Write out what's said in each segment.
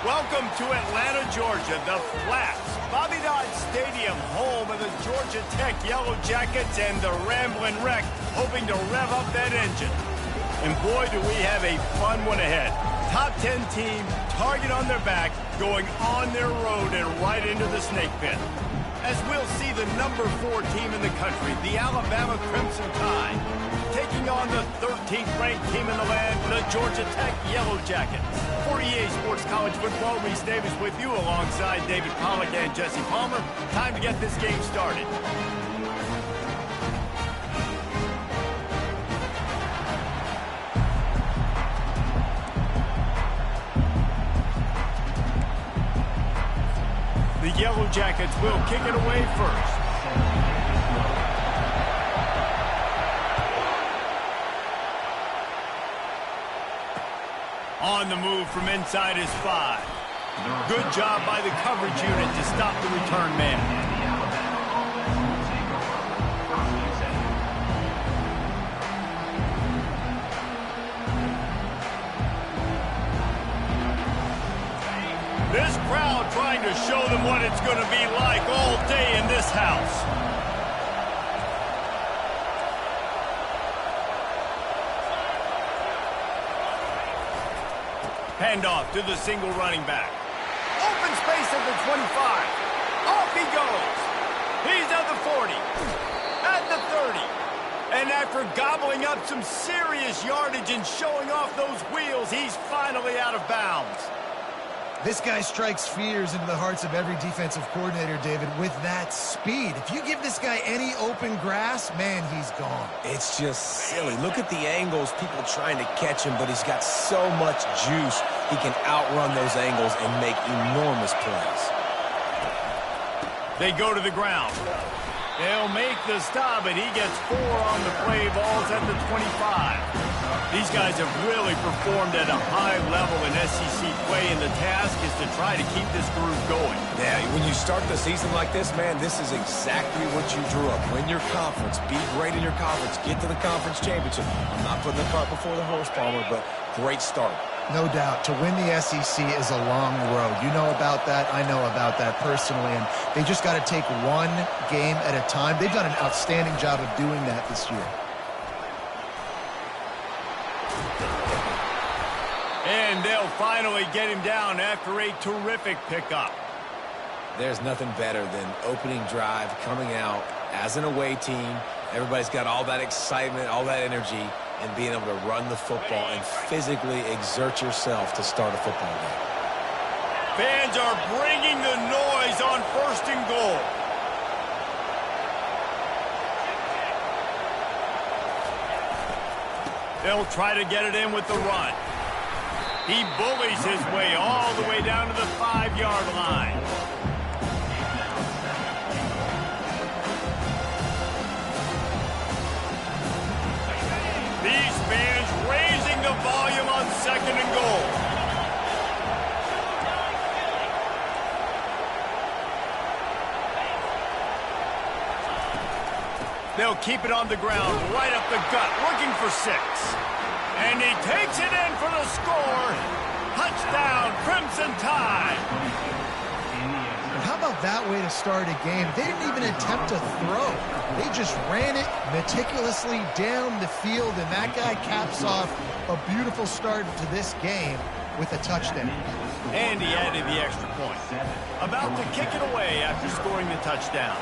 Welcome to Atlanta, Georgia, the Flats. Bobby Dodd Stadium, home of the Georgia Tech Yellow Jackets and the Ramblin' Wreck, hoping to rev up that engine. And boy, do we have a fun one ahead. Top 10 team, target on their back, going on their road and right into the snake pit. As we'll see the number 4 team in the country, the Alabama Crimson Tide, taking on the 13th ranked team in the land, the Georgia Tech Yellow Jackets. For EA Sports College Football, Reese Davis with you alongside David Pollack and Jesse Palmer. Time to get this game started. The Yellow Jackets will kick it away first. On the move from inside his 5. Good job by the coverage unit to stop the return man. This crowd trying to show them what it's going to be like all day in this house. Handoff to the single running back. Open space at the 25. Off he goes. He's at the 40. At the 30. And after gobbling up some serious yardage and showing off those wheels, he's finally out of bounds. This guy strikes fears into the hearts of every defensive coordinator, David, with that speed. If you give this guy any open grass, man, he's gone. It's just silly. Look at the angles, people trying to catch him, but he's got so much juice. He can outrun those angles and make enormous plays. They go to the ground. They'll make the stop, and he gets 4 on the play. Ball's at the 25. These guys have really performed at a high level in SEC play, and the task is to try to keep this groove going. Yeah, when you start the season like this, man, this is exactly what you drew up. Win your conference, be great in your conference, get to the conference championship. I'm not putting the cart before the horse, Palmer, but great start. No doubt. To win the SEC is a long road. You know about that. I know about that personally. And they just got to take one game at a time. They've done an outstanding job of doing that this year. And they'll finally get him down after a terrific pickup. There's nothing better than opening drive, coming out as an away team. Everybody's got all that excitement, all that energy, and being able to run the football and physically exert yourself to start a football game. Fans are bringing the noise on 1st and goal. They'll try to get it in with the run. He bullies his way all the way down to the 5-yard line. These fans raising the volume on 2nd and goal. They'll keep it on the ground, right up the gut, looking for 6. And he takes it in for the score. Touchdown, Crimson Tide. How about that way to start a game? They didn't even attempt to throw. They just ran it meticulously down the field, and that guy caps off a beautiful start to this game with a touchdown. And he added the extra point. About to kick it away after scoring the touchdown.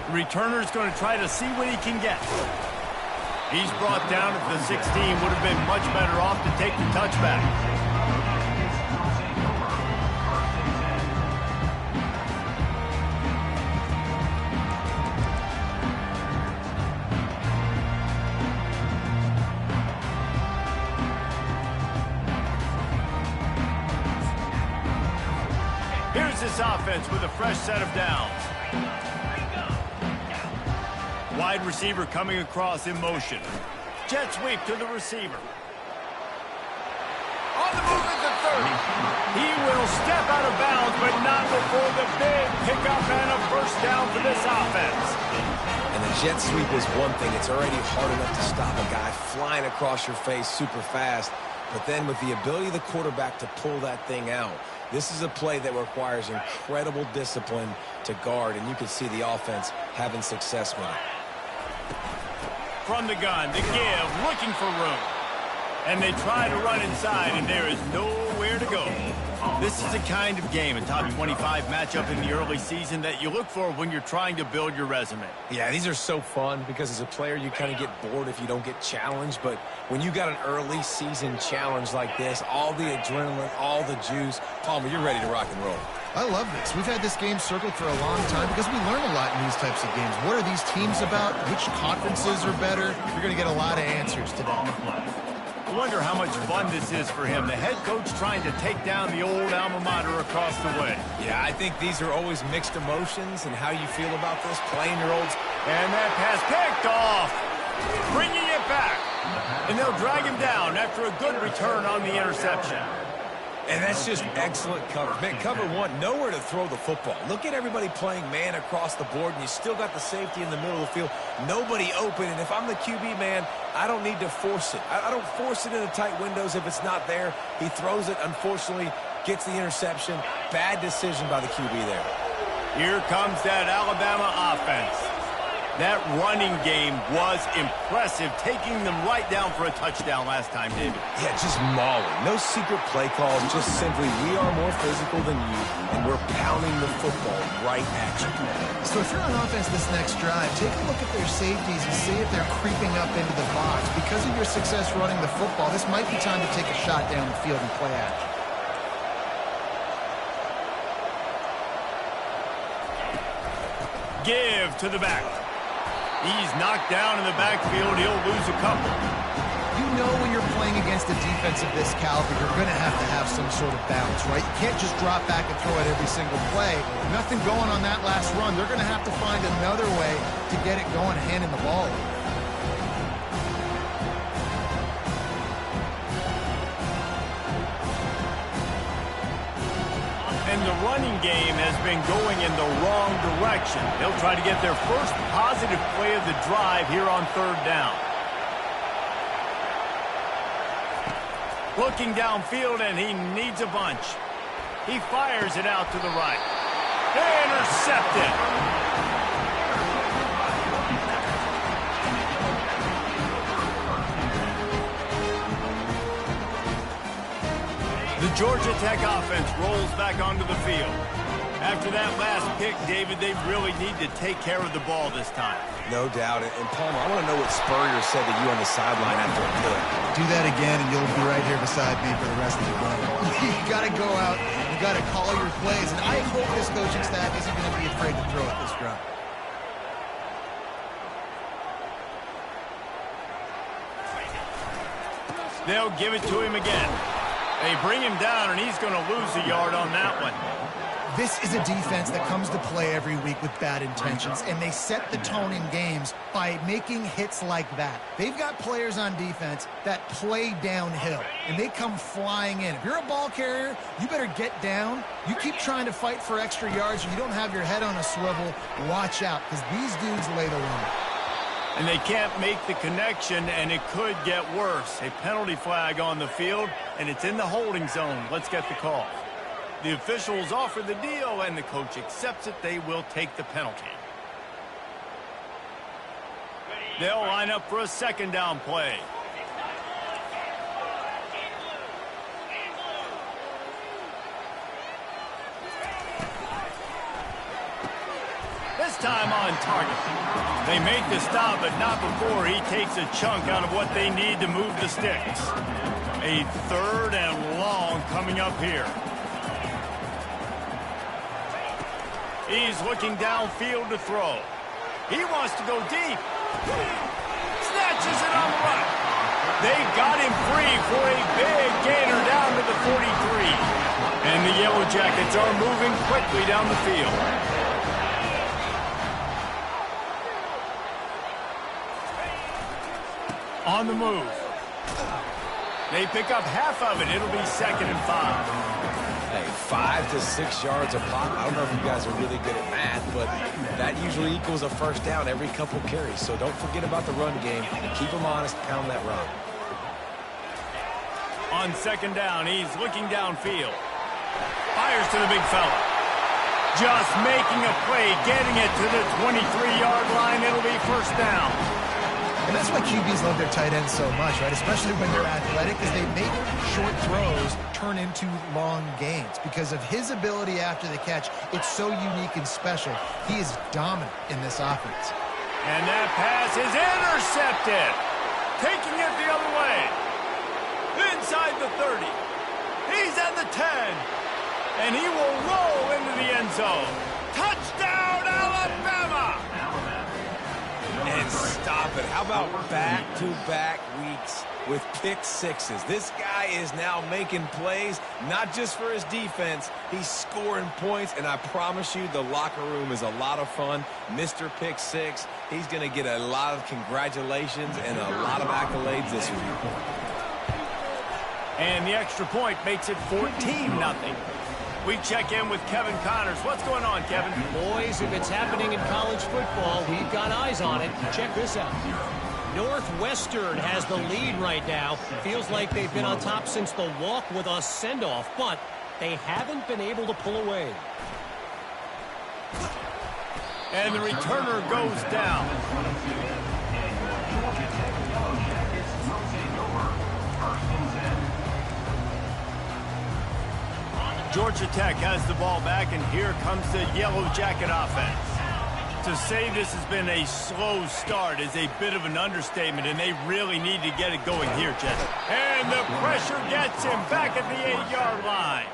The returner's going to try to see what he can get. He's brought down at the 16. Would have been much better off to take the touchback. Here's this offense with a fresh set of downs. Wide receiver coming across in motion. Jet sweep to the receiver. On the move at the 30. He will step out of bounds, but not before the big pickup and a first down for this offense. And Jet sweep is one thing. It's already hard enough to stop a guy flying across your face super fast. But then with the ability of the quarterback to pull that thing out, this is a play that requires incredible discipline to guard, and you can see the offense having success with it. From the gun, the give, looking for room. And they try to run inside, and there is nowhere to go. This is the kind of game, a top 25 matchup in the early season, that you look for when you're trying to build your resume. Yeah, these are so fun because as a player, you kind of get bored if you don't get challenged. But when you got an early season challenge like this, all the adrenaline, all the juice, Palmer, you're ready to rock and roll. I love this. We've had this game circled for a long time because we learn a lot in these types of games. What are these teams about? Which conferences are better? You're going to get a lot of answers today. I wonder how much fun this is for him. The head coach trying to take down the old alma mater across the way. Yeah, I think these are always mixed emotions and how you feel about this, playing your olds. And that pass picked off, bringing it back. And they'll drag him down after a good return on the interception. And that's just excellent coverage. Man, cover one, nowhere to throw the football. Look at everybody playing man across the board, and you still got the safety in the middle of the field. Nobody open, and if I'm the QB, man, I don't need to force it. I don't force it into tight windows if it's not there. He throws it, unfortunately, gets the interception. Bad decision by the QB there. Here comes that Alabama offense. That running game was impressive, taking them right down for a touchdown last time, David. Yeah, just mauling. No secret play calls, just simply we are more physical than you, and we're pounding the football right at you. So if you're on offense this next drive, take a look at their safeties and see if they're creeping up into the box. Because of your success running the football, this might be time to take a shot down the field and play action. Give to the back. He's knocked down in the backfield. He'll lose a couple. You know when you're playing against a defense of this caliber, you're going to have some sort of bounce, right? You can't just drop back and throw it every single play. Nothing going on that last run. They're going to have to find another way to get it going, handing the ball. And the running game has been going in the wrong direction. They'll try to get their first positive play of the drive here on third down. Looking downfield, and he needs a bunch. He fires it out to the right. Intercepted. The Georgia Tech offense rolls back onto the field. After that last pick, David, they really need to take care of the ball this time. No doubt. And Palmer, I want to know what Spurrier said to you on the sideline after a pick. Do that again, and you'll be right here beside me for the rest of the run. You got to go out. You got to call your plays. And I hope this coaching staff isn't going to be afraid to throw at this drive. They'll give it to him again. They bring him down, and he's going to lose a yard on that one. This is a defense that comes to play every week with bad intentions, and they set the tone in games by making hits like that. They've got players on defense that play downhill, and they come flying in. If you're a ball carrier, you better get down. You keep trying to fight for extra yards, and you don't have your head on a swivel. Watch out, because these dudes lay the line. And they can't make the connection, and it could get worse. A penalty flag on the field, and it's in the holding zone. Let's get the call. The officials offer the deal, and the coach accepts it. They will take the penalty. They'll line up for a second down play. This time on target. They make the stop, but not before he takes a chunk out of what they need to move the sticks. A third and long coming up here. He's looking downfield to throw. He wants to go deep. Snatches it on the run. They got him free for a big gainer down to the 43. And the Yellow Jackets are moving quickly down the field. On the move. They pick up half of it. It'll be 2nd and 5. Hey, 5 to 6 yards a pop. I don't know if you guys are really good at math, but that usually equals a first down every couple carries. So don't forget about the run game. Keep them honest, pound that rock. On second down, he's looking downfield. Fires to the big fella. Just making a play, getting it to the 23-yard line. It'll be first down. And that's why QBs love their tight ends so much, right? Especially when they're athletic, because they make short throws turn into long gains. Because of his ability after the catch, it's so unique and special. He is dominant in this offense. And that pass is intercepted. Taking it the other way. Inside the 30. He's at the 10. And he will roll into the end zone. Touchdown, Alabama! And stop it. How about back-to-back weeks with pick sixes? This guy is now making plays, not just for his defense. He's scoring points, and I promise you the locker room is a lot of fun. Mr. Pick Six, he's going to get a lot of congratulations and a lot of accolades this week. And the extra point makes it 14-0. We check in with Kevin Connors. What's going on, Kevin? Boys, if it's happening in college football, we've got eyes on it. Check this out. Northwestern has the lead right now. Feels like they've been on top since the walk with a send-off, but they haven't been able to pull away. And the returner goes down. Georgia Tech has the ball back, and here comes the Yellow Jacket offense. To say this has been a slow start is a bit of an understatement, and they really need to get it going here, Jesse. And the pressure gets him back at the 8-yard line.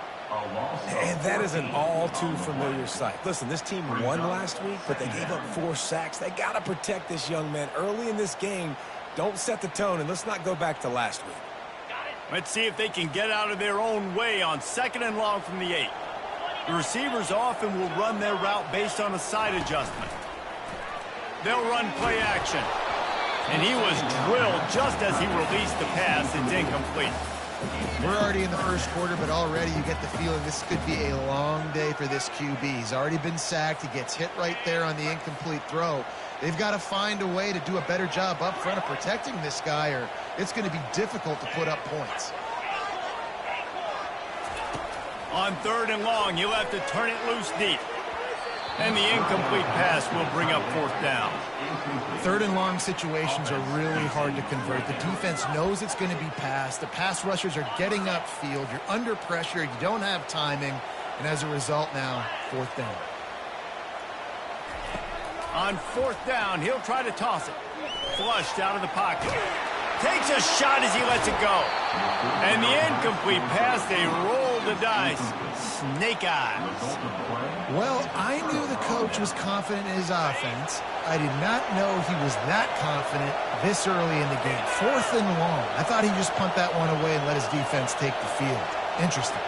And that is an all-too-familiar sight. Listen, this team won last week, but they gave up 4 sacks. They got to protect this young man early in this game. Don't set the tone, and let's not go back to last week. Let's see if they can get out of their own way on 2nd and long from the 8. The receivers often will run their route based on a side adjustment. They'll run play action. And he was drilled just as he released the pass. It's incomplete. We're already in the first quarter, but already you get the feeling this could be a long day for this QB. He's already been sacked. He gets hit right there on the incomplete throw. They've got to find a way to do a better job up front of protecting this guy, or it's going to be difficult to put up points. On 3rd and long, he'll have to turn it loose deep. And the incomplete pass will bring up 4th down. 3rd and long situations are really hard to convert. The defense knows it's going to be passed. The pass rushers are getting upfield. You're under pressure. You don't have timing. And as a result now, 4th down. On 4th down, he'll try to toss it. Flushed out of the pocket. Takes a shot as he lets it go. And the incomplete pass, they roll the dice. Snake eyes. Well, I knew the coach was confident in his offense. I did not know he was that confident this early in the game. 4th and long. I thought he'd just punt that one away and let his defense take the field. Interesting.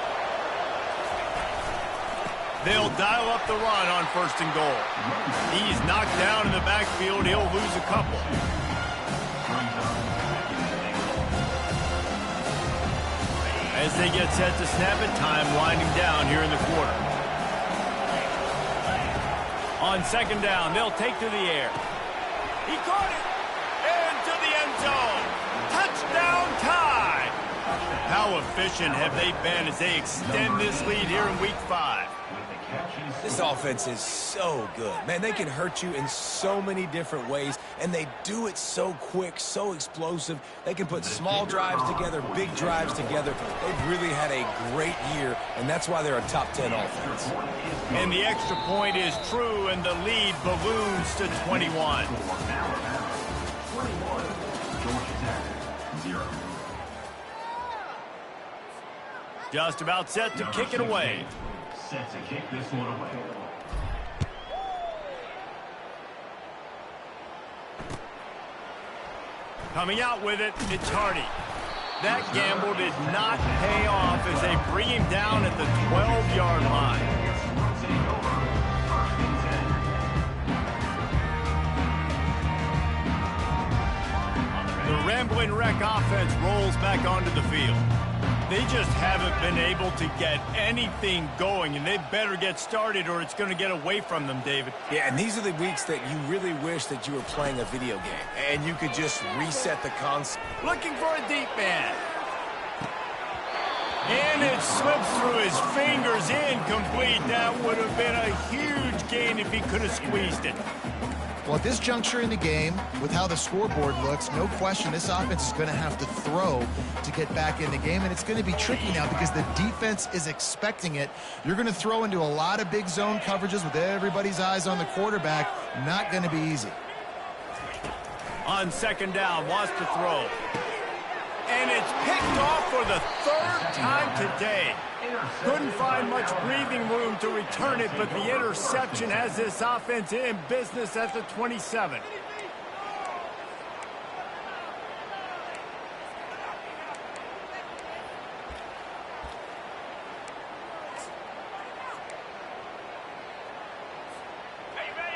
They'll dial up the run on 1st and goal. He's knocked down in the backfield. He'll lose a couple. As they get set to snap it, time winding down here in the quarter. On 2nd down, they'll take to the air. He caught it. Into the end zone. Touchdown tie. How efficient have they been as they extend this lead here in Week 5? This offense is so good. Man, they can hurt you in so many different ways, and they do it so quick, so explosive. They can put small drives together, big drives together. They've really had a great year, and that's why they're a top 10 offense. And the extra point is true, and the lead balloons to 21. Just about set to kick it away. Set to kick this one away. Coming out with it, it's Hardy. That gamble did not pay off as they bring him down at the 12-yard line. The Rambling Wreck offense rolls back onto the field. They just haven't been able to get anything going, and they better get started or it's going to get away from them, David. Yeah, and these are the weeks that you really wish that you were playing a video game and you could just reset the console. Looking for a deep man. And it slips through his fingers, incomplete. That would have been a huge gain if he could have squeezed it. Well, at this juncture in the game, with how the scoreboard looks, no question this offense is going to have to throw to get back in the game, and it's going to be tricky now because the defense is expecting it. You're going to throw into a lot of big zone coverages with everybody's eyes on the quarterback. Not going to be easy. On second down, wants to throw. And it's picked off for the third time today. Couldn't find much breathing room to return it, but the interception has this offense in business at the 27.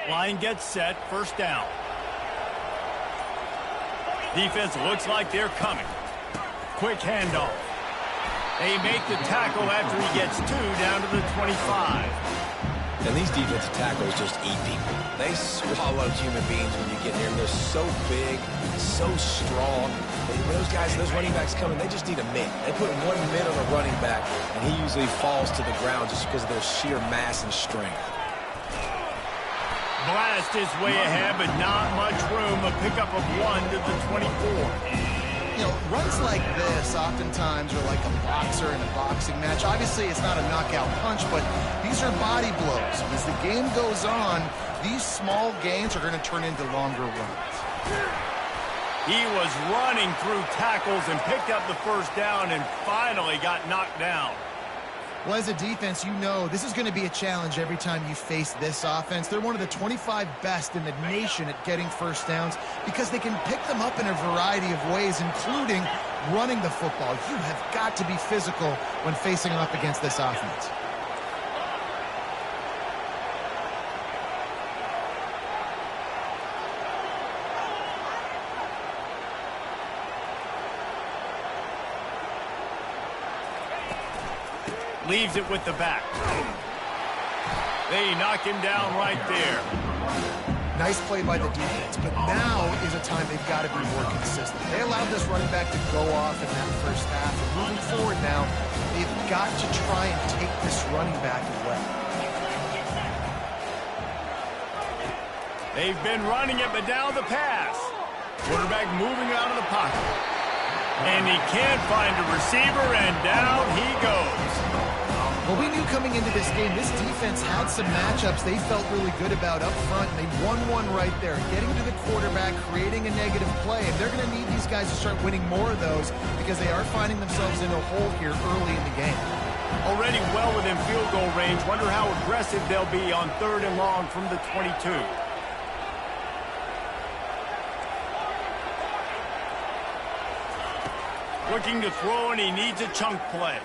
Line gets set, first down. Defense looks like they're coming. Quick handoff. They make the tackle after he gets 2 down to the 25. And these defensive tackles just eat people. They swallow human beings when you get near them. They're so big, so strong. Those guys, those running backs coming, they just need a mitt. They put one mitt on a running back, and he usually falls to the ground just because of their sheer mass and strength. Blast is way ahead, but not much room. A pickup of 1 to the 24. You know, runs like this oftentimes are like a boxer in a boxing match. Obviously, it's not a knockout punch, but these are body blows. As the game goes on, these small gains are going to turn into longer runs. He was running through tackles and picked up the first down and finally got knocked down. Well, as a defense, you know this is going to be a challenge every time you face this offense. They're one of the 25 best in the nation at getting first downs because they can pick them up in a variety of ways, including running the football. You have got to be physical when facing off against this offense. Leaves it with the back. They knock him down right there. Nice play by the defense, but now is a time they've got to be more consistent. They allowed this running back to go off in that first half. And moving forward now, they've got to try and take this running back away. They've been running it, but now the pass. Quarterback moving out of the pocket. And he can't find a receiver, and down he goes. Well, we knew coming into this game, this defense had some matchups they felt really good about up front, and they won one right there, getting to the quarterback, creating a negative play, and they're going to need these guys to start winning more of those because they are finding themselves in a hole here early in the game. Already well within field goal range. Wonder how aggressive they'll be on 3rd and long from the 22. Looking to throw, and he needs a chunk play.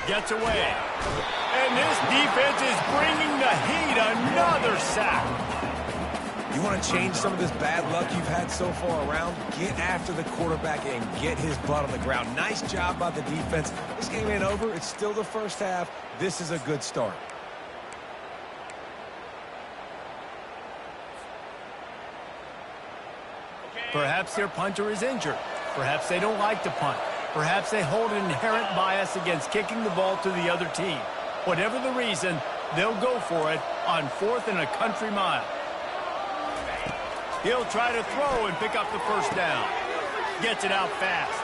Gets away. And this defense is bringing the heat. Another sack. You want to change some of this bad luck you've had so far around? Get after the quarterback and get his butt on the ground. Nice job by the defense. This game ain't over. It's still the first half. This is a good start. Perhaps their punter is injured. Perhaps they don't like to punt. Perhaps they hold an inherent bias against kicking the ball to the other team. Whatever the reason, they'll go for it on 4th and a country mile. He'll try to throw and pick up the first down. Gets it out fast.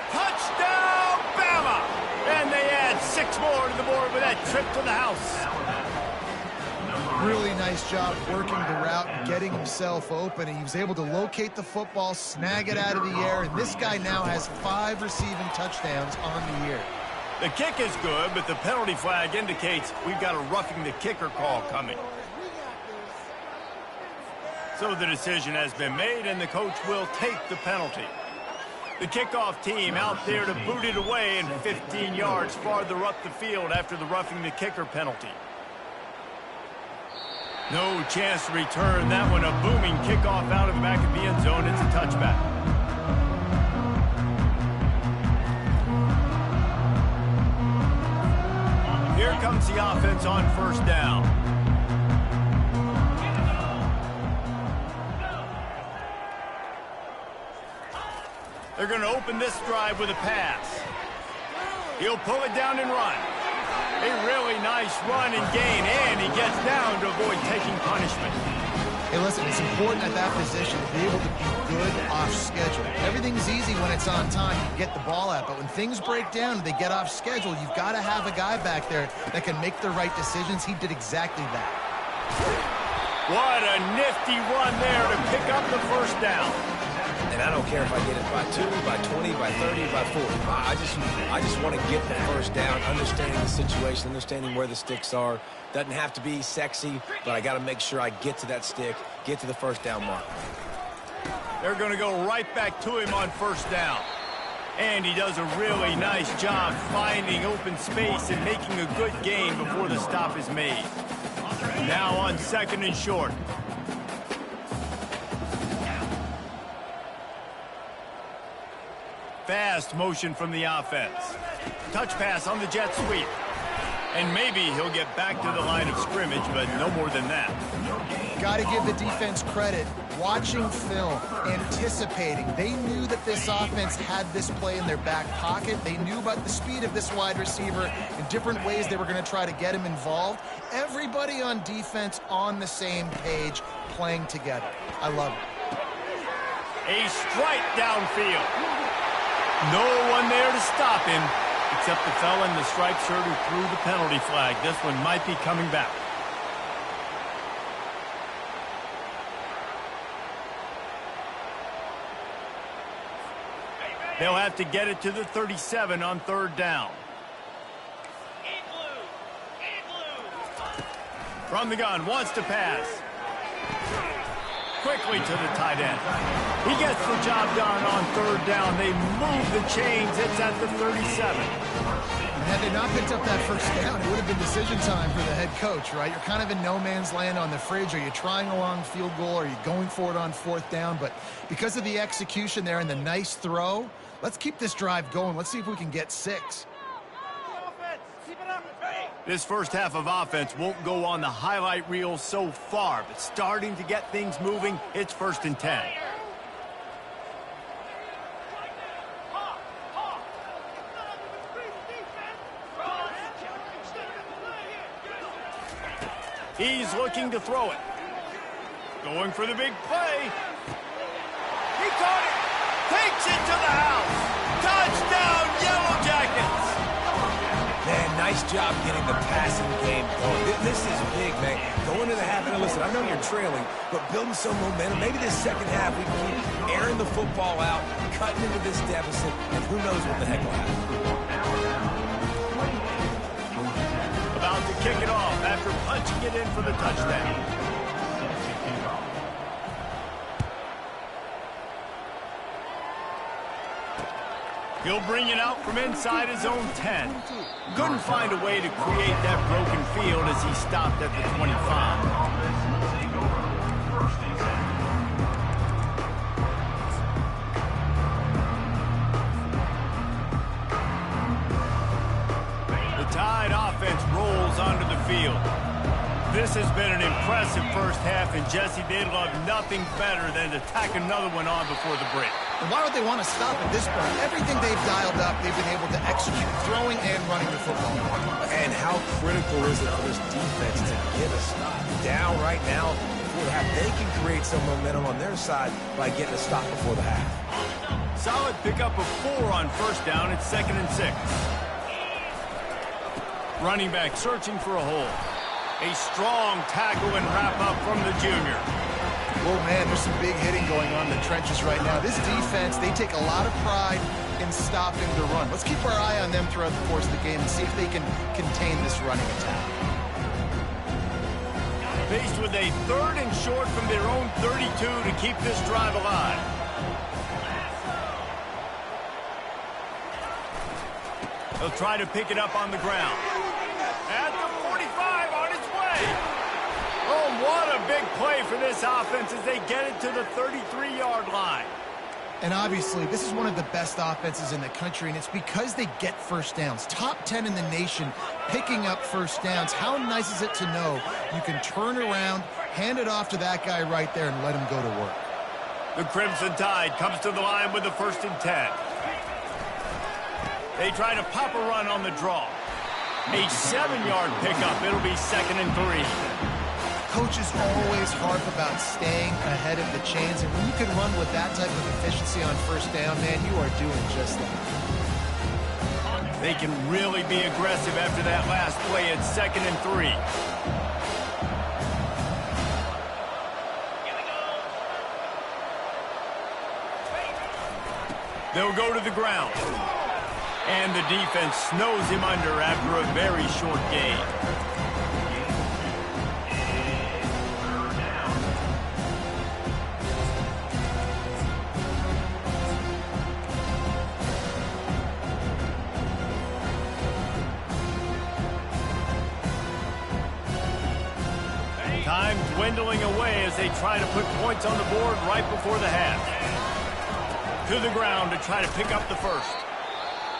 Touchdown, Bama! And they add 6 more to the board with that trip to the house. Really nice job working the route and getting himself open. He was able to locate the football, snag it out of the air, and this guy now has 5 receiving touchdowns on the year. The kick is good, but the penalty flag indicates we've got a roughing the kicker call coming. So the decision has been made, and the coach will take the penalty. The kickoff team out there to boot it away and 15 yards farther up the field after the roughing the kicker penalty. No chance to return that one. A booming kickoff out of the back of the end zone. It's a touchback. comes the offense on first down. They're going to open this drive with a pass. He'll pull it down and run. A really nice run and gain, and he gets down to avoid taking punishment. Hey, listen, it's important at that position to be able to be good off schedule. Everything's easy when it's on time. You get the ball out. But when things break down and they get off schedule, you've got to have a guy back there that can make the right decisions. He did exactly that. What a nifty run there to pick up the first down. And I don't care if I get it by 2, by 20, by 30, by 40. I just want to get the first down, understanding the situation, understanding where the sticks are. Doesn't have to be sexy, but I got to make sure I get to that stick, get to the first down mark. They're going to go right back to him on first down. And he does a really nice job finding open space and making a good gain before the stop is made. Now on second and short. Fast motion from the offense. Touch pass on the jet sweep. And maybe he'll get back to the line of scrimmage, but no more than that. Got to give the defense credit. Watching film, anticipating. They knew that this offense had this play in their back pocket. They knew about the speed of this wide receiver and different ways they were going to try to get him involved. Everybody on defense on the same page, playing together. I love it. A strike downfield. No one there to stop him, except the fella in the striped shirt who threw the penalty flag. This one might be coming back. They'll have to get it to the 37 on third down. From the gun, wants to pass. Quickly to the tight end. He gets the job done on third down. They move the chains. It's at the 37. Had they not picked up that first down, it would have been decision time for the head coach, right? You're kind of in no man's land on the fridge. Are you trying a long field goal? Are you going for it on fourth down? But because of the execution there and the nice throw, let's keep this drive going. Let's see if we can get 6. This first half of offense won't go on the highlight reel so far, but starting to get things moving, it's 1st and 10. He's looking to throw it. Going for the big play. He caught it. Takes it to the house. Touchdown, Yellow Jackets. Man, nice job getting the passing game going. This is big, man. Going to the half, and listen, I know you're trailing, but building some momentum. Maybe this second half we can keep airing the football out, cutting into this deficit, and who knows what the heck will happen. About to kick it off after punching it in for the touchdown. He'll bring it out from inside his own 10. Couldn't find a way to create that broken field as he stopped at the 25. The Tide offense rolls onto the field. This has been an impressive first half, and Jesse, they'd love nothing better than to tack another one on before the break. And why would they want to stop at this point? Everything they've dialed up, they've been able to execute, throwing and running the football. And how critical is it for this defense to get a stop down right now before the half? They can create some momentum on their side by getting a stop before the half. Solid pickup of 4 on first down. It's 2nd and 6. Running back searching for a hole. A strong tackle and wrap-up from the junior. Oh, man, there's some big hitting going on in the trenches right now. This defense, they take a lot of pride in stopping the run. Let's keep our eye on them throughout the course of the game and see if they can contain this running attack. Faced with a 3rd and short from their own 32 to keep this drive alive. They'll try to pick it up on the ground. At the 45 on its way. Oh, what a big play for this offense as they get it to the 33-yard line. And obviously, this is one of the best offenses in the country, and it's because they get first downs. Top 10 in the nation picking up first downs. How nice is it to know you can turn around, hand it off to that guy right there, and let him go to work. The Crimson Tide comes to the line with the 1st and 10. They try to pop a run on the draw. A 7-yard pickup. It'll be 2nd and 3. Coaches always harp about staying ahead of the chains, and when you can run with that type of efficiency on first down, man, you are doing just that. They can really be aggressive after that last play at 2nd and 3. They'll go to the ground. And the defense snows him under after a very short gain. Time dwindling away as they try to put points on the board right before the half. To the ground to try to pick up the first.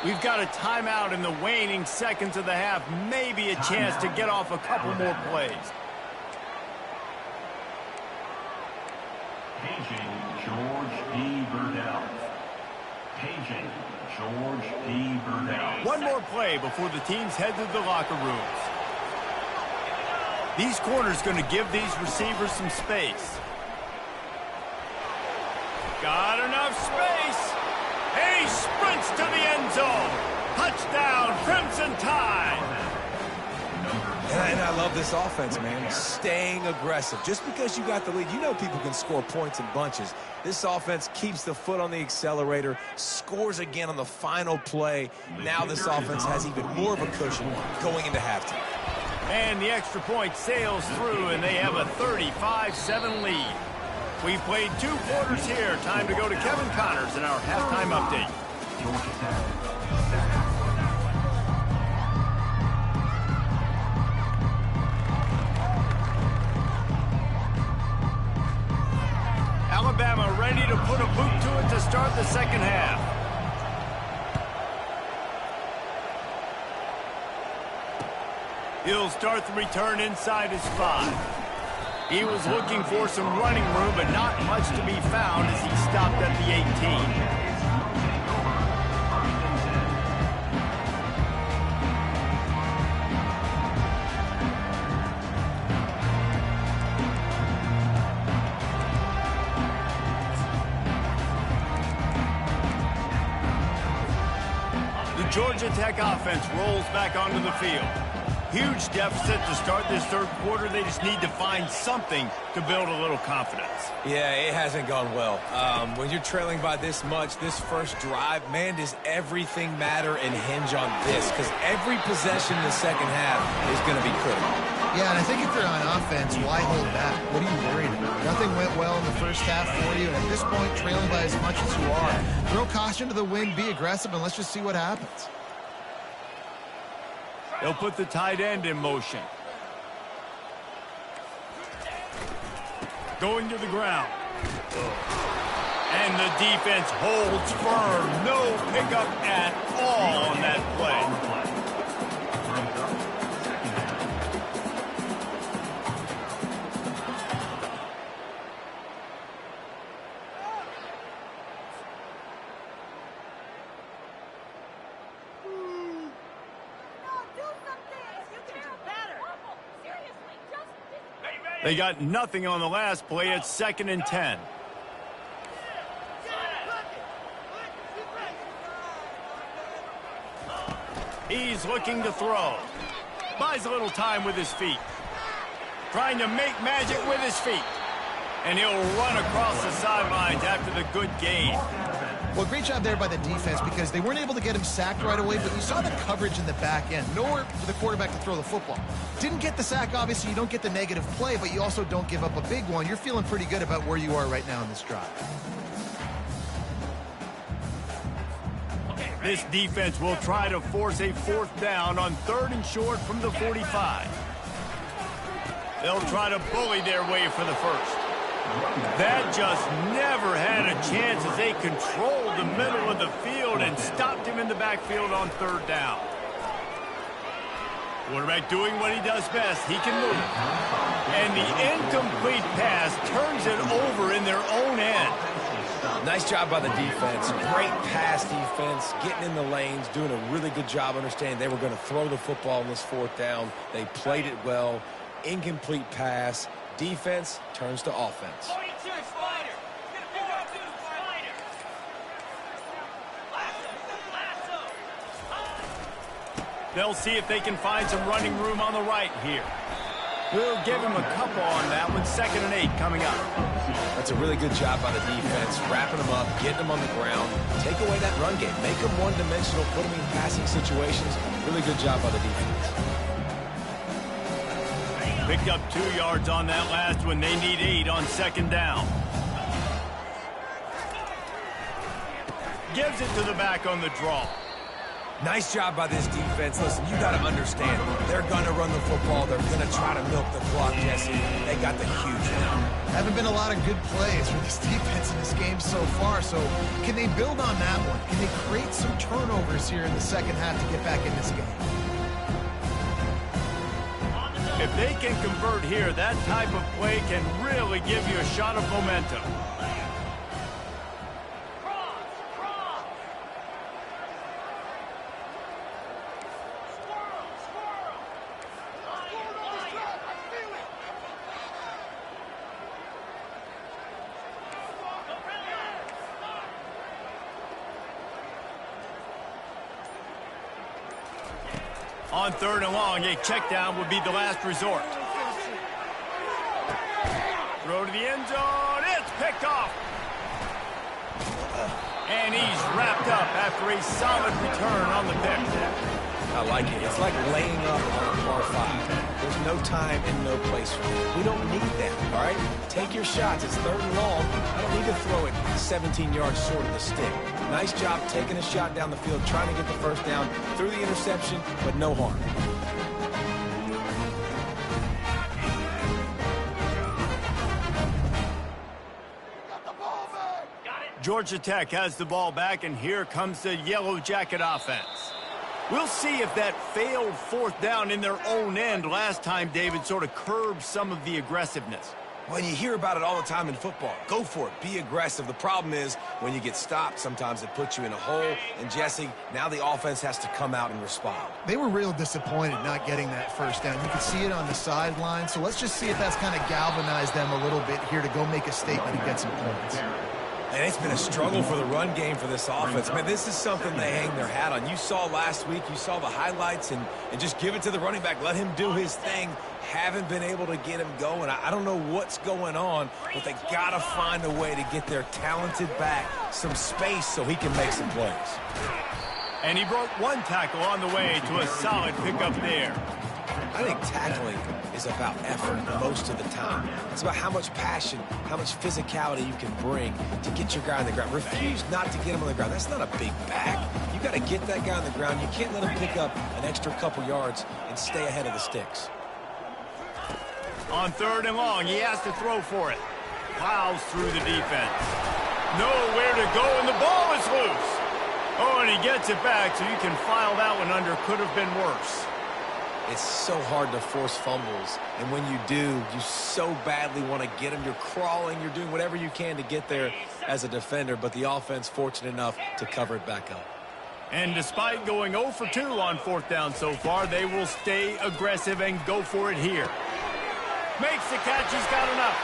We've got a timeout in the waning seconds of the half. Maybe a chance to get off a couple more plays. Paging George P. Burdell. Paging George P. Burdell. One more play before the teams head to the locker rooms. These corners going to give these receivers some space. Got enough space. And he sprints to the end zone. Touchdown, Crimson Tide. And I love this offense, man. Staying aggressive. Just because you got the lead, you know people can score points in bunches. This offense keeps the foot on the accelerator, scores again on the final play. Now this offense has even more of a cushion going into halftime. And the extra point sails through, and they have a 35-7 lead. We've played 2 quarters here. Time to go to Kevin Connors in our halftime update. Alabama ready to put a boot to it to start the second half. He'll start the return inside his 5. He was looking for some running room, but not much to be found as he stopped at the 18. The Georgia Tech offense rolls back onto the field. Huge deficit to start this third quarter. They just need to find something to build a little confidence. Yeah, it hasn't gone well. When you're trailing by this much, this first drive, man, does everything matter and hinge on this? Because every possession in the second half is going to be critical. Yeah, and I think if you're on offense, why hold back? What are you worried about? Nothing went well in the first half for you, and at this point, trailing by as much as you are. Throw caution to the wind, be aggressive, and let's just see what happens. They'll put the tight end in motion. Going to the ground. And the defense holds firm. No pickup at all on that play. They got nothing on the last play. It's 2nd and 10. He's looking to throw. Buys a little time with his feet. Trying to make magic with his feet. And he'll run across the sidelines after the good gain. Well, great job there by the defense because they weren't able to get him sacked right away, but you saw the coverage in the back end. Nowhere for the quarterback to throw the football. Didn't get the sack, obviously. You don't get the negative play, but you also don't give up a big one. You're feeling pretty good about where you are right now in this drive. This defense will try to force a 4th down on 3rd and short from the 45. They'll try to bully their way for the first. That just never had a chance as they controlled the middle of the field and stopped him in the backfield on third down. Quarterback doing what he does best. He can move. And the incomplete pass turns it over in their own end. Nice job by the defense. Great pass defense, getting in the lanes, doing a really good job understanding they were going to throw the football on this fourth down. They played it well. Incomplete pass. Defense turns to offense. They'll see if they can find some running room on the right here. We'll give him a couple on that one. 2nd and 8 coming up. That's a really good job by the defense, wrapping them up, getting them on the ground. Take away that run game. Make them one-dimensional, put them in passing situations. Really good job by the defense. Picked up 2 yards on that last one. They need 8 on 2nd down. Gives it to the back on the draw. Nice job by this defense. Listen, you got to understand, they're going to run the football. They're going to try to milk the clock, Jesse. They got the huge now. Haven't been a lot of good plays for this defense in this game so far, so can they build on that one? Can they create some turnovers here in the second half to get back in this game? If they can convert here, that type of play can really give you a shot of momentum. On 3rd and long, a check down would be the last resort. Throw to the end zone. It's picked off. And he's wrapped up after a solid return on the pick. I like it. It's like laying up on a par 5. There's no time and no place for it. We don't need that, all right? Take your shots. It's 3rd and long. I don't need to throw it 17 yards short of the stick. Nice job taking a shot down the field, trying to get the first down through the interception, but no harm. Georgia Tech has the ball back, and here comes the Yellow Jacket offense. We'll see if that failed 4th down in their own end last time, David, sort of curbed some of the aggressiveness. Well, you hear about it all the time in football. Go for it. Be aggressive. The problem is when you get stopped, sometimes it puts you in a hole. And, Jesse, now the offense has to come out and respond. They were real disappointed not getting that first down. You could see it on the sideline. So let's just see if that's kind of galvanized them a little bit here to go make a statement and get some points. And it's been a struggle for the run game for this offense. Man, this is something they hang their hat on. You saw last week, you saw the highlights, and just give it to the running back. Let him do his thing. Haven't been able to get him going. I don't know what's going on, but they got to find a way to get their talented back some space so he can make some plays. And he broke 1 tackle on the way to a solid pickup there. I think tackling is about effort most of the time. It's about how much passion, how much physicality you can bring to get your guy on the ground. Refuse not to get him on the ground. That's not a big back. You got to get that guy on the ground. You can't let him pick up an extra couple yards and stay ahead of the sticks. On 3rd and long, he has to throw for it. Plows through the defense. Nowhere to go, and the ball is loose. Oh, and he gets it back, so you can file that one under. Could have been worse. It's so hard to force fumbles, and when you do, you so badly want to get them. You're crawling, you're doing whatever you can to get there as a defender, but the offense fortunate enough to cover it back up. And despite going 0 for 2 on 4th down so far, they will stay aggressive and go for it here. Makes the catch, he's got enough.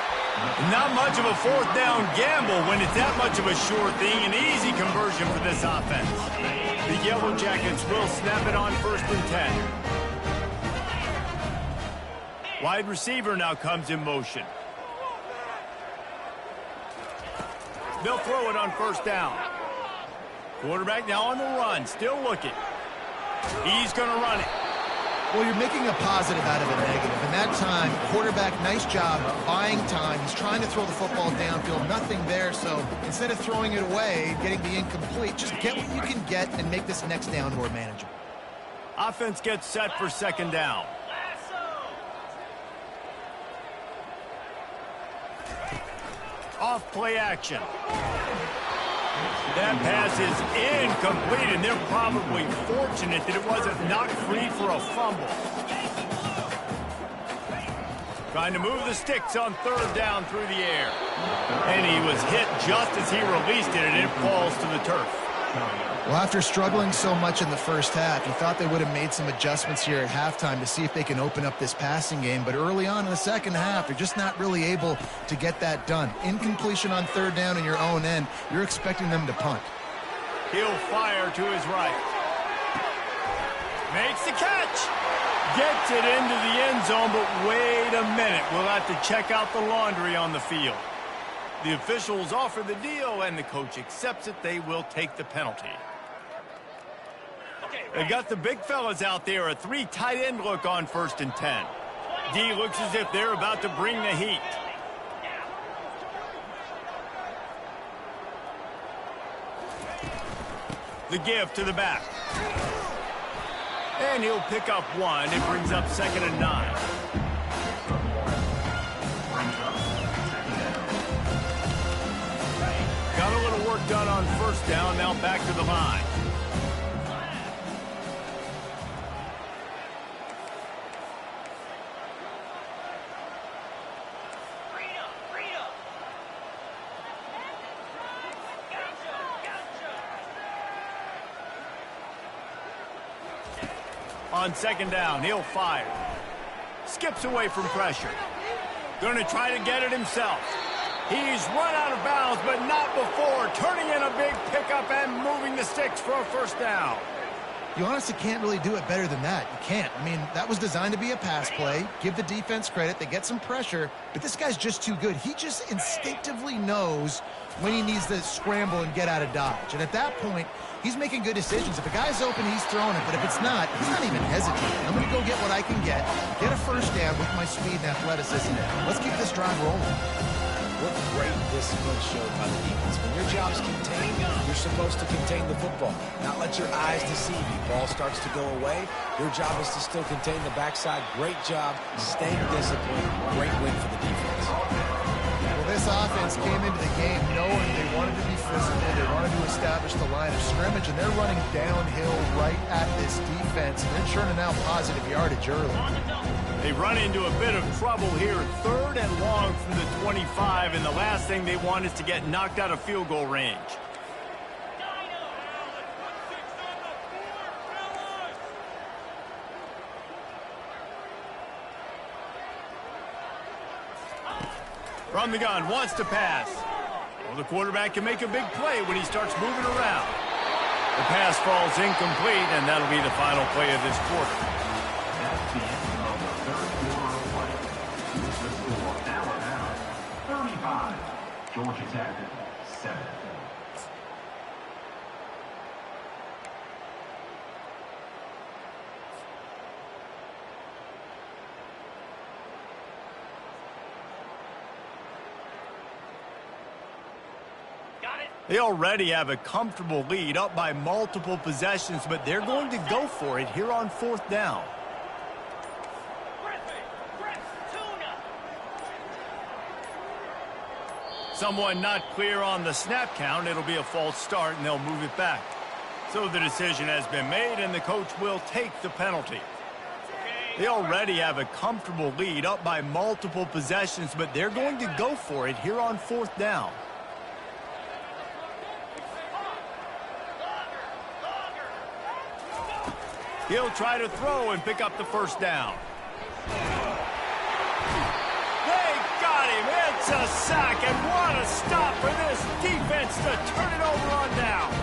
Not much of a 4th down gamble when it's that much of a sure thing. An easy conversion for this offense. The Yellow Jackets will snap it on 1st and 10. Wide receiver now comes in motion. They'll throw it on 1st down. Quarterback now on the run, still looking. He's going to run it. Well, you're making a positive out of a negative. And that time, quarterback, nice job buying time. He's trying to throw the football downfield. Nothing there, so instead of throwing it away, getting the incomplete, just get what you can get and make this next down more manageable. Offense gets set for 2nd down. off play action. That pass is incomplete, and they're probably fortunate that it wasn't knocked free for a fumble. Trying to move the sticks on third down through the air. And he was hit just as he released it, and it falls to the turf. Well, after struggling so much in the first half, you thought they would have made some adjustments here at halftime to see if they can open up this passing game. But early on in the second half, they're just not really able to get that done. Incompletion on third down in your own end, you're expecting them to punt. He'll fire to his right. Makes the catch. Gets it into the end zone, but wait a minute. We'll have to check out the laundry on the field. The officials offer the deal, and the coach accepts it. They will take the penalty. They've got the big fellas out there, a 3 tight end look on 1st and 10. D looks as if they're about to bring the heat. The give to the back. And he'll pick up 1. It brings up 2nd and 9. Got a little work done on 1st down, now back to the line. On 2nd down, he'll fire. Skips away from pressure. Going to try to get it himself. He's run out of bounds, but not before. Turning in a big pickup and moving the sticks for a 1st down. You honestly can't really do it better than that. You can't. I mean, that was designed to be a pass play. Give the defense credit. They get some pressure, but this guy's just too good. He just instinctively knows when he needs to scramble and get out of dodge. And at that point, he's making good decisions. If a guy's open, he's throwing it. But if it's not, he's not even hesitating. I'm going to go get what I can get a 1st down with my speed and athleticism. Let's keep this drive rolling. What great discipline showed by the defense. When your job's contained, you're supposed to contain the football, not let your eyes deceive you. Ball starts to go away. Your job is to still contain the backside. Great job, staying disciplined. Great win for the defense. Well, this offense came into the game knowing they wanted to be physical. They wanted to establish the line of scrimmage, and they're running downhill right at this defense. And they're churning out positive yardage early. They run into a bit of trouble here, 3rd and long from the 25, and the last thing they want is to get knocked out of field goal range. From the gun, wants to pass. Well, the quarterback can make a big play when he starts moving around. The pass falls incomplete, and that'll be the final play of this quarter. That's the end of the 3rd quarter of play. Here's the score. Alabama 35, Georgia Tech 7. They already have a comfortable lead, up by multiple possessions, but they're going to go for it here on 4th down. Someone not clear on the snap count. It'll be a false start, and they'll move it back. So the decision has been made, and the coach will take the penalty. They already have a comfortable lead, up by multiple possessions, but they're going to go for it here on 4th down. He'll try to throw and pick up the 1st down. They got him. It's a sack, and what a stop for this defense to turn it over on down.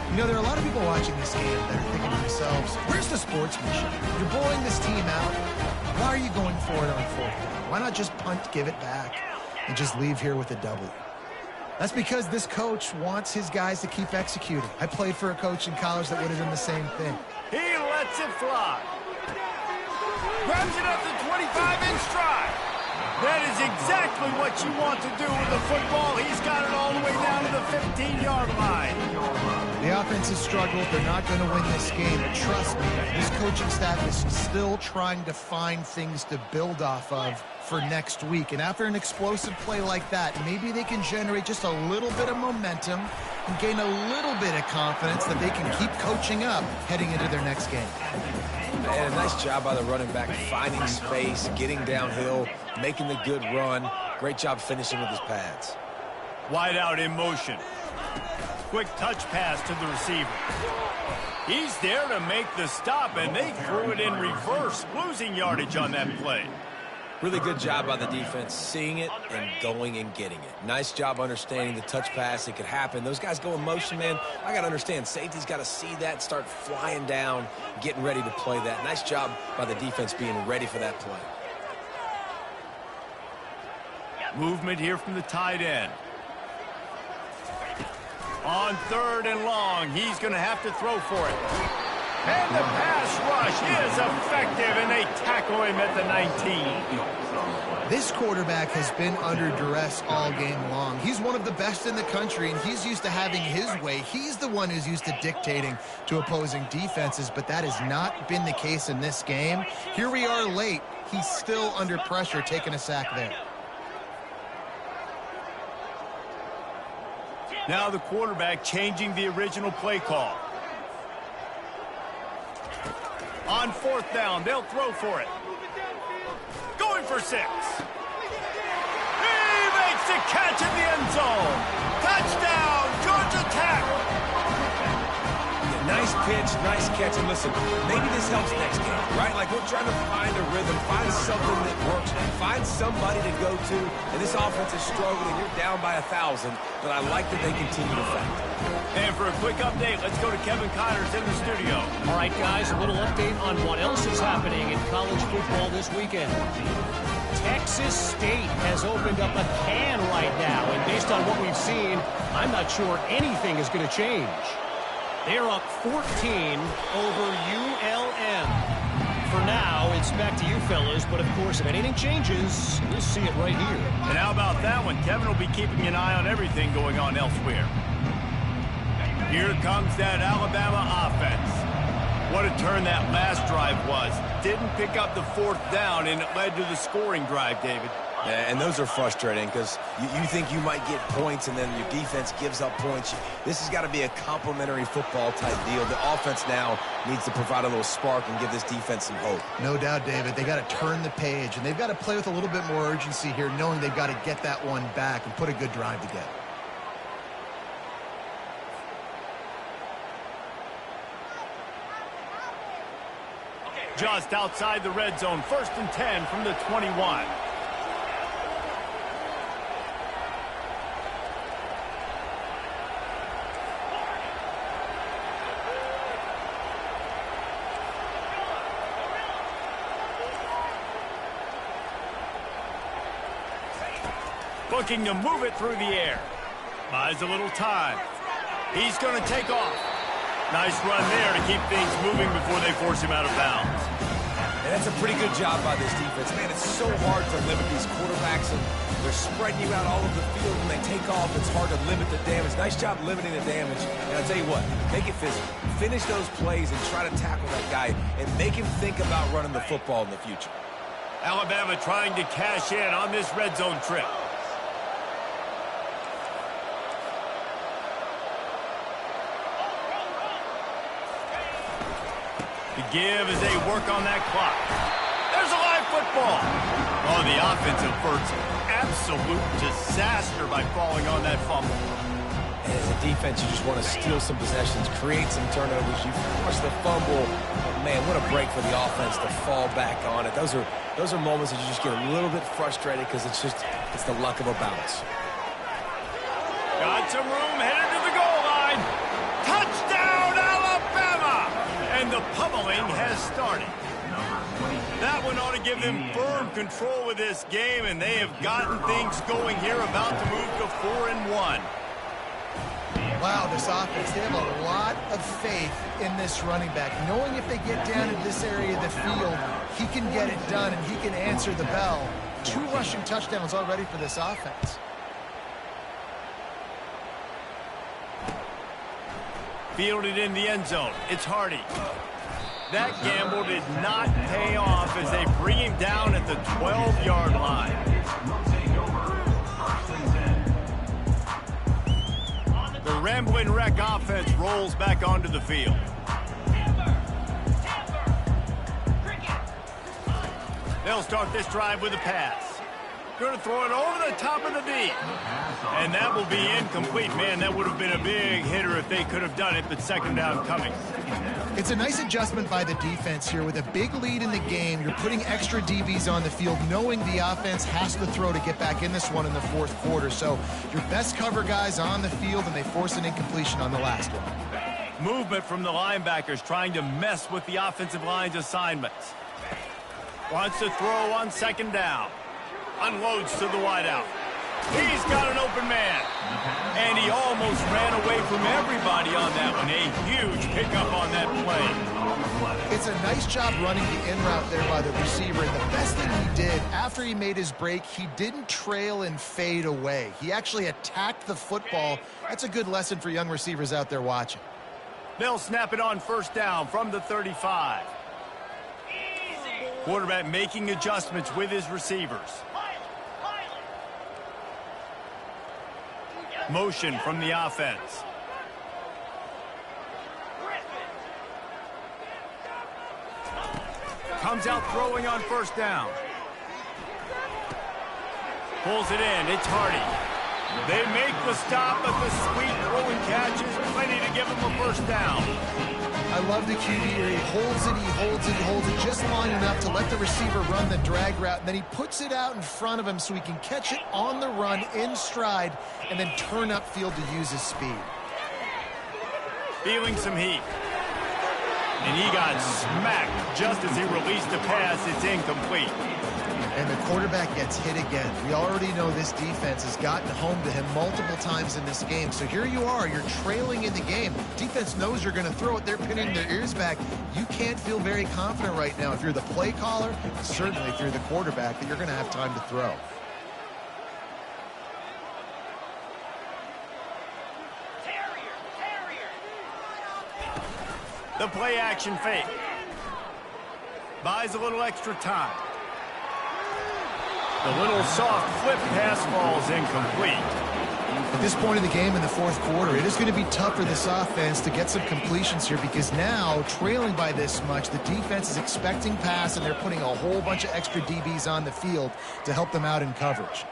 You know, there are a lot of people watching this game that are thinking to themselves, where's the sportsmanship? You're blowing this team out. Why are you going for it on 4th down? Why not just punt, give it back, and just leave here with a W? That's because this coach wants his guys to keep executing. I played for a coach in college that would have done the same thing. He lets it fly. Grabs it up to 25 in stride. That is exactly what you want to do with the football. He's got it all the way down to the 15-yard line. The The offense has struggled. They're not going to win this game. But trust me, this coaching staff is still trying to find things to build off of for next week. And after an explosive play like that, maybe they can generate just a little bit of momentum and gain a little bit of confidence that they can keep coaching up heading into their next game. And a nice job by the running back, finding space, getting downhill, making the good run. Great job finishing with his pads. Wide out in motion. Quick touch pass to the receiver. He's there to make the stop, and they threw it in reverse, losing yardage on that play. Really good job by the defense, seeing it and going and getting it. Nice job understanding the touch pass. It could happen. Those guys go in motion, man. I got to understand, safety's got to see that, start flying down, getting ready to play that. Nice job by the defense being ready for that play. Movement here from the tight end. On 3rd and long, he's going to have to throw for it. And the pass rush is effective, and they tackle him at the 19. This quarterback has been under duress all game long. He's one of the best in the country, and he's used to having his way. He's the one who's used to dictating to opposing defenses, but that has not been the case in this game. Here we are late. He's still under pressure, taking a sack there. Now the quarterback changing the original play call. On 4th down, they'll throw for it. Going for 6. He makes the catch in the end zone. Touchdown, Georgia Tech. Yeah, nice pitch, nice catch. And listen, maybe this helps next game, right? Like we're trying to find a rhythm, find something that works, find somebody to go to. And this offense is struggling. You're down by 1,000, but I like that they continue to fight. And for a quick update, let's go to Kevin Connors in the studio. All right, guys, a little update on what else is happening in college football this weekend. Texas State has opened up a can right now, and based on what we've seen, I'm not sure anything is going to change. They're up 14 over ULM. For now, it's back to you fellas, but of course, if anything changes, we'll see it right here. And how about that one? Kevin will be keeping an eye on everything going on elsewhere. Here comes that Alabama offense. What a turn that last drive was. Didn't pick up the 4th down, and it led to the scoring drive, David. Yeah, and those are frustrating because you think you might get points and then your defense gives up points. This has got to be a complementary football type deal. The offense now needs to provide a little spark and give this defense some hope. No doubt, David. They got to turn the page, and they've got to play with a little bit more urgency here, knowing they've got to get that one back and put a good drive together. Just outside the red zone, 1st and 10 from the 21. Looking to move it through the air. Buys a little time. He's going to take off. Nice run there to keep things moving before they force him out of bounds. And that's a pretty good job by this defense. Man, it's so hard to limit these quarterbacks, and they're spreading you out all over the field. When they take off, it's hard to limit the damage. Nice job limiting the damage. And I'll tell you what, make it physical. Finish those plays and try to tackle that guy and make him think about running the football in the future. Alabama trying to cash in on this red zone trip. The give as they work on that clock. There's a live football. Oh, the offensive effort's absolute disaster by falling on that fumble. And as a defense, you just want to steal some possessions, create some turnovers. You force the fumble. Oh, man, what a break for the offense to fall back on it. Those are moments that you just get a little bit frustrated because it's the luck of a bounce. Got some room, headed to the goal line. Touchdown, Alabama! And the pummeling has started. That one ought to give them firm control of this game, and they have gotten things going here, about to move to 4-1. Wow, this offense, they have a lot of faith in this running back, knowing if they get down in this area of the field, he can get it done and he can answer the bell. 2 rushing touchdowns already for this offense. Fielded in the end zone. It's Hardy. That gamble did not pay off as they bring him down at the 12-yard line. The Ramblin' Wreck offense rolls back onto the field. They'll start this drive with a pass. Going to throw it over the top of the D. And that will be incomplete. Man, that would have been a big hitter if they could have done it, but second down coming. It's a nice adjustment by the defense here. With a big lead in the game, you're putting extra DBs on the field, knowing the offense has to throw to get back in this one in the fourth quarter. So your best cover guys on the field, and they force an incompletion on the last one. Movement from the linebackers trying to mess with the offensive line's assignments. Wants to throw on second down. Unloads to the wideout. He's got an open man. And he almost ran away from everybody on that one. A huge pickup on that play. It's a nice job running the in route there by the receiver. And the best thing he did after he made his break, he didn't trail and fade away. He actually attacked the football. That's a good lesson for young receivers out there watching. They'll snap it on first down from the 35. Quarterback making adjustments with his receivers. Motion from the offense. Comes out throwing on first down. Pulls it in. It's Hardy. They make the stop, but the sweet throwing catch is plenty to give him a first down. I love the QB here. He holds it, he holds it, he holds it just long enough to let the receiver run the drag route, and then he puts it out in front of him so he can catch it on the run in stride and then turn upfield to use his speed. Feeling some heat. And he got smacked just as he released the pass. It's incomplete. And the quarterback gets hit again. We already know this defense has gotten home to him multiple times in this game. So here you are, you're trailing in the game. Defense knows you're going to throw it. They're pinning their ears back. You can't feel very confident right now if you're the play caller, certainly if you're the quarterback, that you're going to have time to throw. The play action fake. Buys a little extra time. The little soft flip pass falls incomplete. At this point in the game in the fourth quarter, it is going to be tough for this offense to get some completions here because now, trailing by this much, the defense is expecting pass and they're putting a whole bunch of extra DBs on the field to help them out in coverage.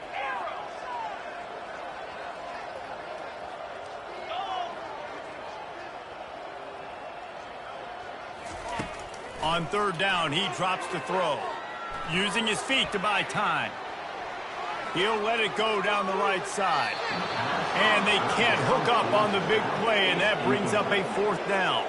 On third down, he drops to throw. Using his feet to buy time. He'll let it go down the right side. And they can't hook up on the big play, and that brings up a fourth down.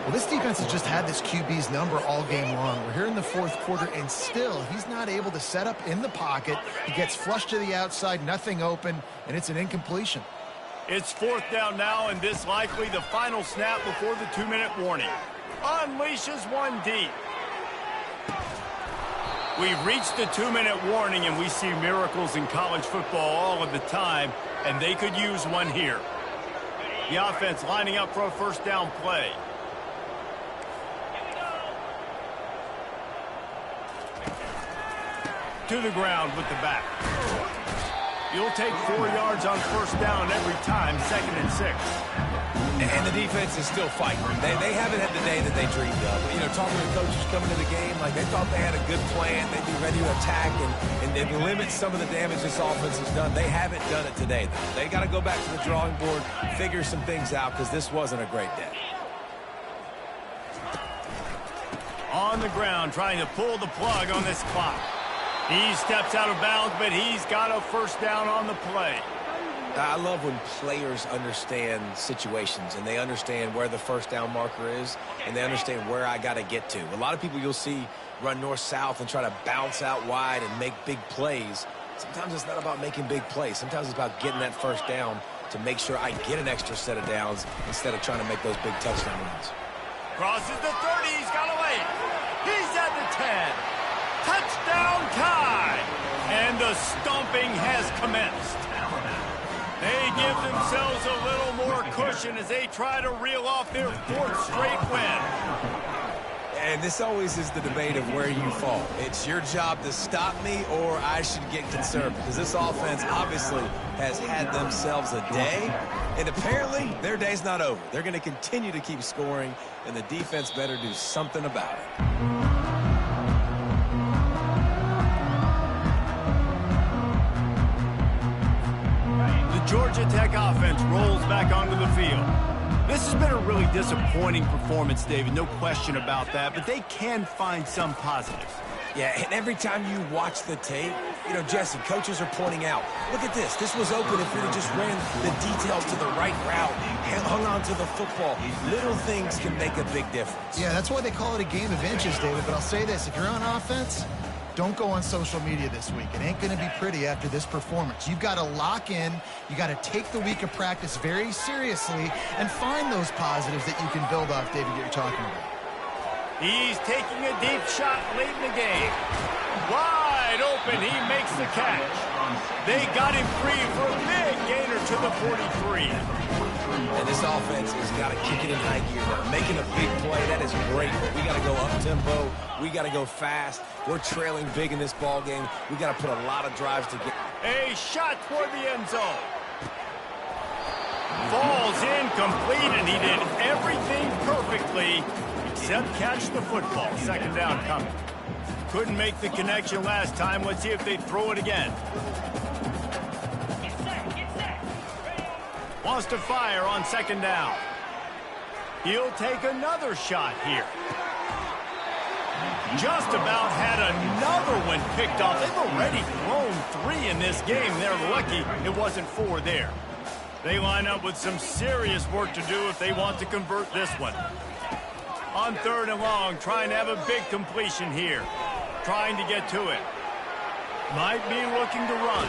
Well, this defense has just had this QB's number all game long. We're here in the fourth quarter, and still he's not able to set up in the pocket. He gets flushed to the outside, nothing open, and it's an incompletion. It's fourth down now, and this likely the final snap before the 2-minute warning. Unleashes one deep. We've reached the 2-minute warning, and we see miracles in college football all of the time, and they could use one here. The offense lining up for a first down play. To the ground with the back. You'll take 4 yards on first down every time, 2nd and 6. And the defense is still fighting. They haven't had the day that they dreamed of. You know, talking to the coaches coming to the game, like they thought they had a good plan. They'd be ready to attack and limit some of the damage this offense has done. They haven't done it today, though. They got to go back to the drawing board, figure some things out, because this wasn't a great day. On the ground, trying to pull the plug on this clock. He steps out of bounds, but he's got a first down on the play. I love when players understand situations and they understand where the first down marker is and they understand where I got to get to. A lot of people you'll see run north-south and try to bounce out wide and make big plays. Sometimes it's not about making big plays. Sometimes it's about getting that first down to make sure I get an extra set of downs instead of trying to make those big touchdown runs. Crosses the 30. He's got away. He's at the 10. Touchdown tie. And the stomping has commenced. They give themselves a little more cushion as they try to reel off their 4th straight win. And this always is the debate of where you fall. It's your job to stop me, or I should get concerned, because this offense obviously has had themselves a day, and apparently their day's not over. They're going to continue to keep scoring, and the defense better do something about it. The Georgia Tech offense rolls back onto the field. This has been a really disappointing performance, David, no question about that, but they can find some positives. Yeah, and every time you watch the tape, you know, Jesse, coaches are pointing out, look at this. This was open if we just ran the details to the right route, hung on to the football. Little things can make a big difference. Yeah, that's why they call it a game of inches, David, but I'll say this. If you're on offense, don't go on social media this week. It ain't going to be pretty after this performance. You've got to lock in. You got to take the week of practice very seriously and find those positives that you can build off, David, that you're talking about. He's taking a deep shot late in the game. Wide open, he makes the catch. They got him free for a big gainer to the 43. And this offense has got to kick it in high gear now. Making a big play, that is great, but we got to go up-tempo. We got to go fast. We're trailing big in this ball game. We got to put a lot of drives together. A shot toward the end zone. Falls incomplete, and he did everything perfectly except catch the football. 2nd down coming. Couldn't make the connection last time. Let's see if they throw it again. Wants to fire on 2nd down. He'll take another shot here. Just about had another one picked off. They've already thrown 3 in this game. They're lucky it wasn't 4 there. They line up with some serious work to do if they want to convert this one. On 3rd and long, trying to have a big completion here. Trying to get to it. Might be looking to run.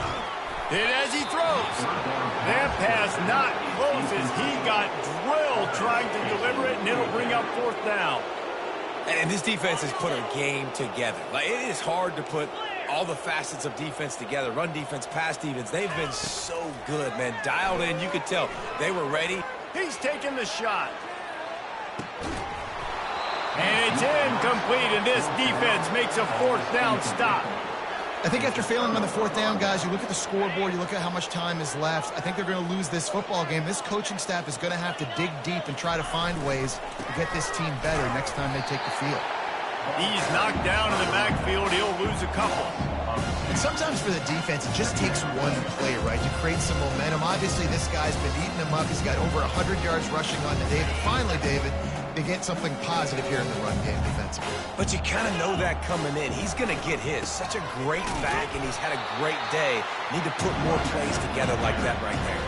Hit as he throws. That pass not close as he got drilled trying to deliver it, and it'll bring up 4th down. And this defense has put a game together. Like, it is hard to put all the facets of defense together. Run defense, pass defense. They've been so good, man. Dialed in. You could tell they were ready. He's taking the shot. And it's incomplete, and this defense makes a 4th down stop. I think after failing on the 4th down, guys, you look at the scoreboard, you look at how much time is left. I think they're going to lose this football game. This coaching staff is going to have to dig deep and try to find ways to get this team better next time they take the field. He's knocked down in the backfield. He'll lose a couple. And sometimes for the defense, it just takes one play, right, to create some momentum. Obviously, this guy's been eating him up. He's got over 100 yards rushing on to David. Finally, David, they get something positive here in the run game defensively. But you kind of know that coming in. He's going to get his. Such a great back, and he's had a great day. Need to put more plays together like that right there.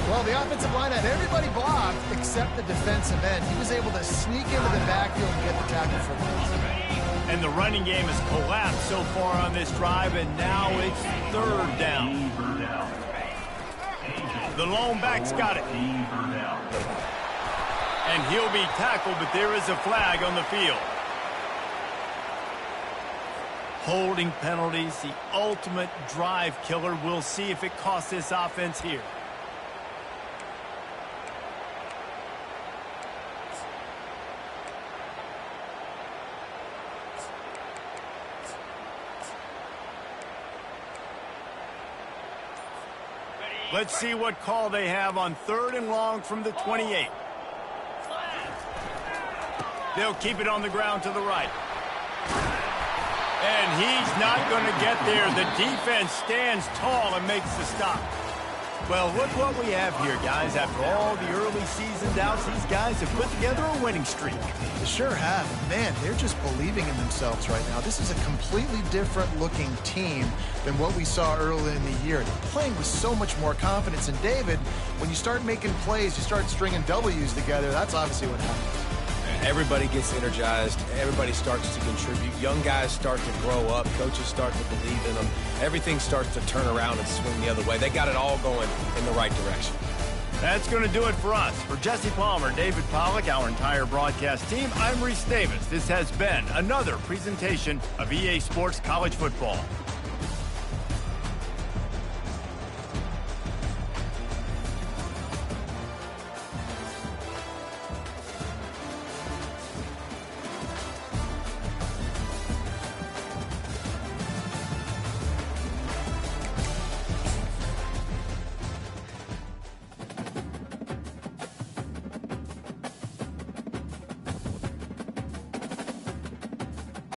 Well, the offensive line had everybody blocked except the defensive end. He was able to sneak into the backfield and get the tackle for loss. And the running game has collapsed so far on this drive, and now it's 3rd down. The lone back's got it. And he'll be tackled, but there is a flag on the field. Holding penalties, the ultimate drive killer. We'll see if it costs this offense here. Let's see what call they have on 3rd and long from the 28. They'll keep it on the ground to the right. And he's not going to get there. The defense stands tall and makes the stop. Well, look what we have here, guys. After all the early season doubts, these guys have put together a winning streak. They sure have. Man, they're just believing in themselves right now. This is a completely different looking team than what we saw early in the year. They're playing with so much more confidence. And David, when you start making plays, you start stringing W's together, that's obviously what happens. Everybody gets energized. Everybody starts to contribute. Young guys start to grow up. Coaches start to believe in them. Everything starts to turn around and swing the other way. They got it all going in the right direction. That's going to do it for us. For Jesse Palmer, David Pollack, our entire broadcast team, I'm Reese Davis. This has been another presentation of EA Sports College Football.